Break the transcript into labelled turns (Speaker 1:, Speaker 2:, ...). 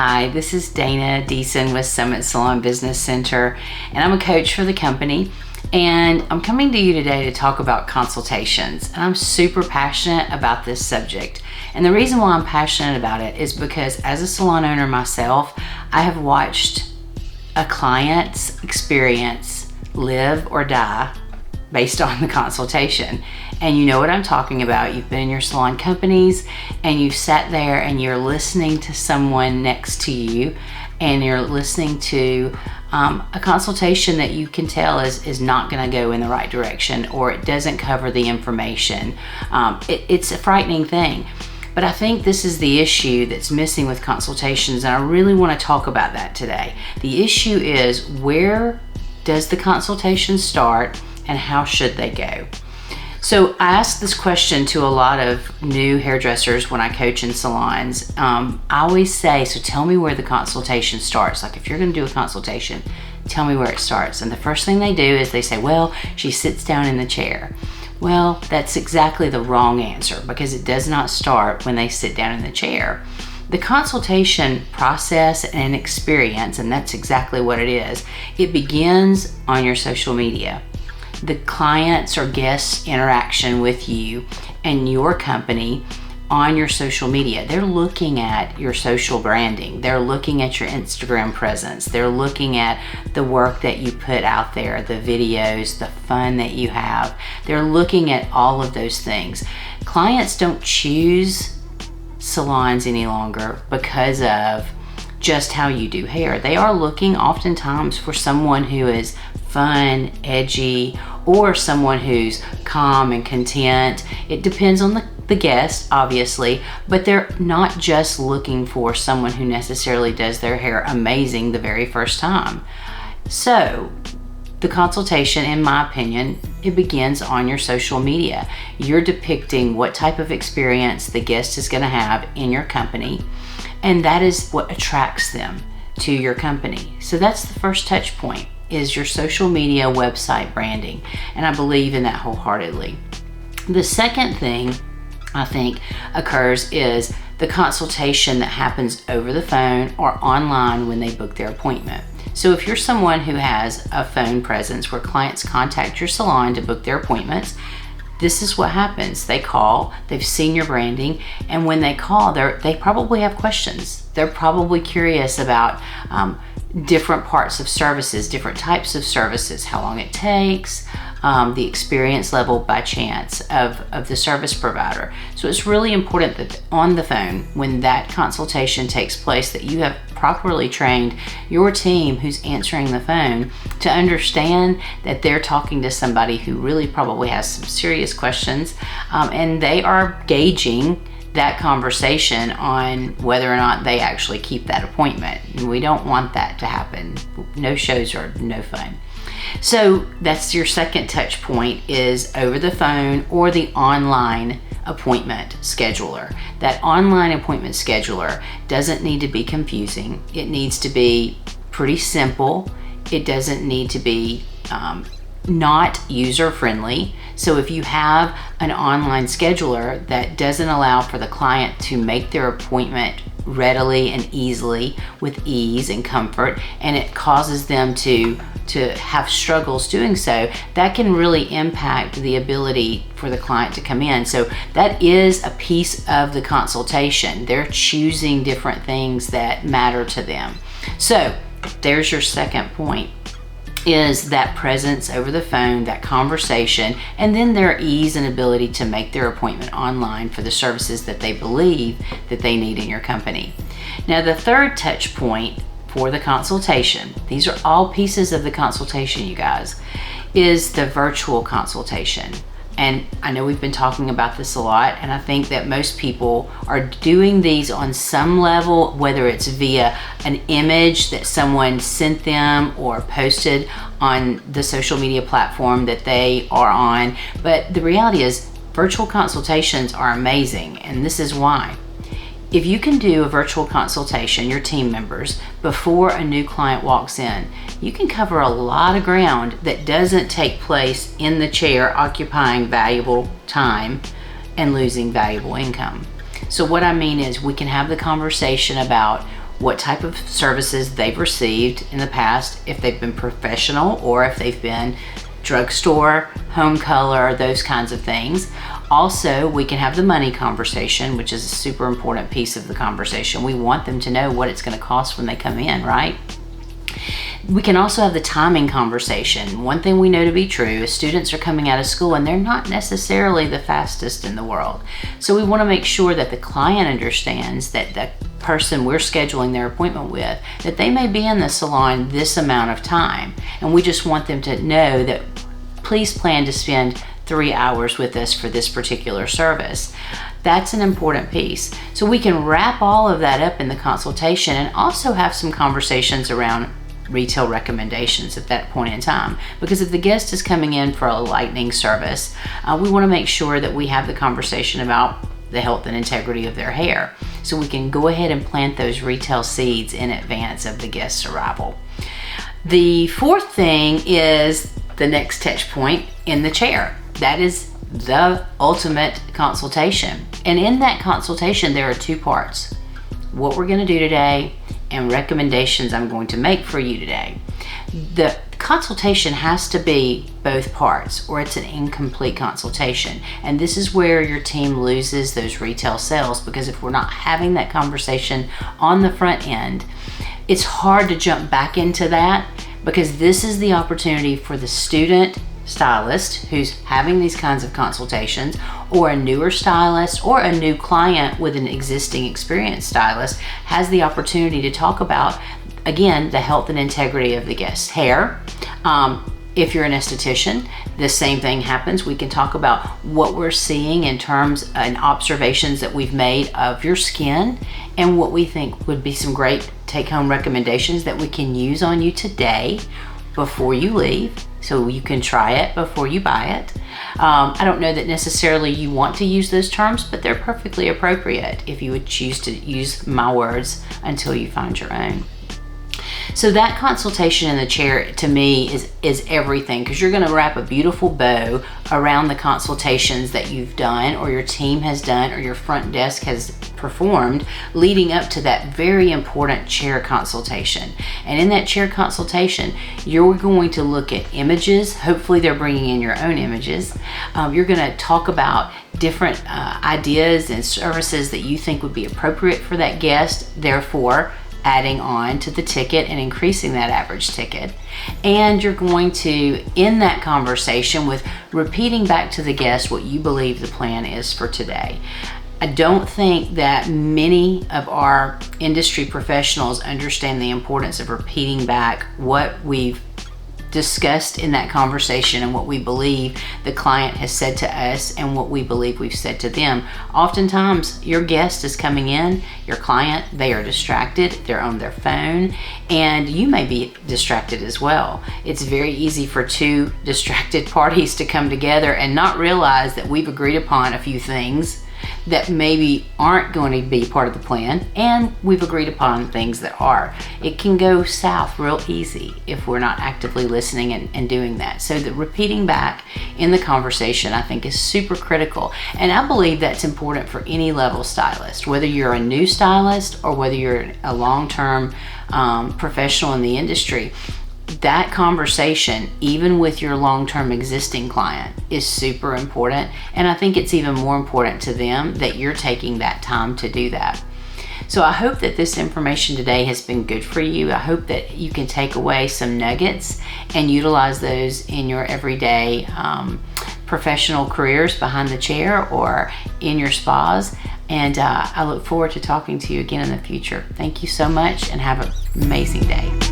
Speaker 1: Hi, this is Dana Deason with Summit Salon Business Center, and I'm a coach for the company. And I'm coming to you today to talk about consultations. And I'm super passionate about this subject. And the reason why I'm passionate about it is because as a salon owner myself, I have watched a client's experience live or die based on the consultation. And you know what I'm talking about. You've been in your salon companies and you've sat there and you're listening to someone next to you and you're listening to a consultation that you can tell is not going to go in the right direction, or it doesn't cover the information. It's a frightening thing. But I think this is the issue that's missing with consultations, and I really want to talk about that today. The issue is, where does the consultation start and how should they go? So I ask this question to a lot of new hairdressers when I coach in salons. I always say, so tell me where the consultation starts. Like, if you're going to do a consultation, tell me where it starts. And the first thing they do is they say, well, she sits down in the chair. Well, that's exactly the wrong answer, because it does not start when they sit down in the chair. The consultation process and experience, and that's exactly what it is, it begins on your social media. The clients or guests' interaction with you and your company on your social media. They're looking at your social branding. They're looking at your Instagram presence. They're looking at the work that you put out there, the videos, the fun that you have. They're looking at all of those things. Clients don't choose salons any longer because of just how you do hair. They are looking oftentimes for someone who is fun, edgy, or someone who's calm and content. It depends on the guest, obviously, but they're not just looking for someone who necessarily does their hair amazing the very first time. So the consultation, in my opinion, it begins on your social media. You're depicting what type of experience the guest is going to have in your company, and that is what attracts them to your company. So that's the first touch point, is your social media website branding. And I believe in that wholeheartedly. The second thing I think occurs is the consultation that happens over the phone or online when they book their appointment. So if you're someone who has a phone presence where clients contact your salon to book their appointments, this is what happens. They call, they've seen your branding, and when they call, they probably have questions. They're probably curious about different parts of services, different types of services, how long it takes, the experience level by chance of the service provider. So it's really important that on the phone, when that consultation takes place, that you have properly trained your team who's answering the phone to understand that they're talking to somebody who really probably has some serious questions, and they are gauging that conversation on whether or not they actually keep that appointment. And we don't want that to happen. No shows are no fun. So that's your second touch point, is over the phone or the online appointment scheduler. That online appointment scheduler doesn't need to be confusing. It needs to be pretty simple. It doesn't need to be not user-friendly. So if you have an online scheduler that doesn't allow for the client to make their appointment readily and easily, with ease and comfort, and it causes them to have struggles doing so, that can really impact the ability for the client to come in. So that is a piece of the consultation. They're choosing different things that matter to them. So there's your second point, is that presence over the phone, that conversation, and then their ease and ability to make their appointment online for the services that they believe that they need in your company. Now, the third touch point for the consultation, these are all pieces of the consultation, you guys, is the virtual consultation. And I know we've been talking about this a lot, and I think that most people are doing these on some level, whether it's via an image that someone sent them or posted on the social media platform that they are on. But the reality is, virtual consultations are amazing, and this is why. If you can do a virtual consultation, your team members, before a new client walks in, you can cover a lot of ground that doesn't take place in the chair, occupying valuable time and losing valuable income. So what I mean is, we can have the conversation about what type of services they've received in the past, if they've been professional or if they've been drugstore, home color, those kinds of things. Also, we can have the money conversation, which is a super important piece of the conversation. We want them to know what it's going to cost when they come in, right? We can also have the timing conversation. One thing we know to be true is students are coming out of school and they're not necessarily the fastest in the world. So we want to make sure that the client understands that the person we're scheduling their appointment with, that they may be in the salon this amount of time. And we just want them to know that please plan to spend 3 hours with us for this particular service. That's an important piece. So we can wrap all of that up in the consultation and also have some conversations around retail recommendations at that point in time. Because if the guest is coming in for a lightening service, we want to make sure that we have the conversation about the health and integrity of their hair. So we can go ahead and plant those retail seeds in advance of the guest's arrival. The fourth thing is the next touch point in the chair. That is the ultimate consultation. And in that consultation, there are two parts: what we're going to do today and recommendations I'm going to make for you today. The consultation has to be both parts or it's an incomplete consultation. And this is where your team loses those retail sales, because if we're not having that conversation on the front end, it's hard to jump back into that, because this is the opportunity for the student stylist who's having these kinds of consultations, or a newer stylist, or a new client with an existing experienced stylist has the opportunity to talk about, again, the health and integrity of the guest's hair. If you're an esthetician, the same thing happens. We can talk about what we're seeing in terms and observations that we've made of your skin, and what we think would be some great take-home recommendations that we can use on you today before you leave, so you can try it before you buy it. I don't know that necessarily you want to use those terms, but they're perfectly appropriate if you would choose to use my words until you find your own. So that consultation in the chair, to me, is everything, because you're going to wrap a beautiful bow around the consultations that you've done, or your team has done, or your front desk has performed leading up to that very important chair consultation. And in that chair consultation, you're going to look at images. Hopefully they're bringing in your own images. You're going to talk about different ideas and services that you think would be appropriate for that guest, therefore adding on to the ticket and increasing that average ticket. And you're going to end that conversation with repeating back to the guest what you believe the plan is for today. I don't think that many of our industry professionals understand the importance of repeating back what we've discussed in that conversation and what we believe the client has said to us and what we believe we've said to them. Oftentimes your guest is coming in, your client, they are distracted, they're on their phone, and you may be distracted as well. It's very easy for two distracted parties to come together and not realize that we've agreed upon a few things that maybe aren't going to be part of the plan, and we've agreed upon things that are. It can go south real easy if we're not actively listening and doing that. So the repeating back in the conversation, I think, is super critical. And I believe that's important for any level stylist, whether you're a new stylist or whether you're a long-term professional in the industry. That conversation, even with your long-term existing client, is super important. And I think it's even more important to them that you're taking that time to do that. So I hope that this information today has been good for you. I hope that you can take away some nuggets and utilize those in your everyday professional careers behind the chair or in your spas. And I look forward to talking to you again in the future. Thank you so much and have an amazing day.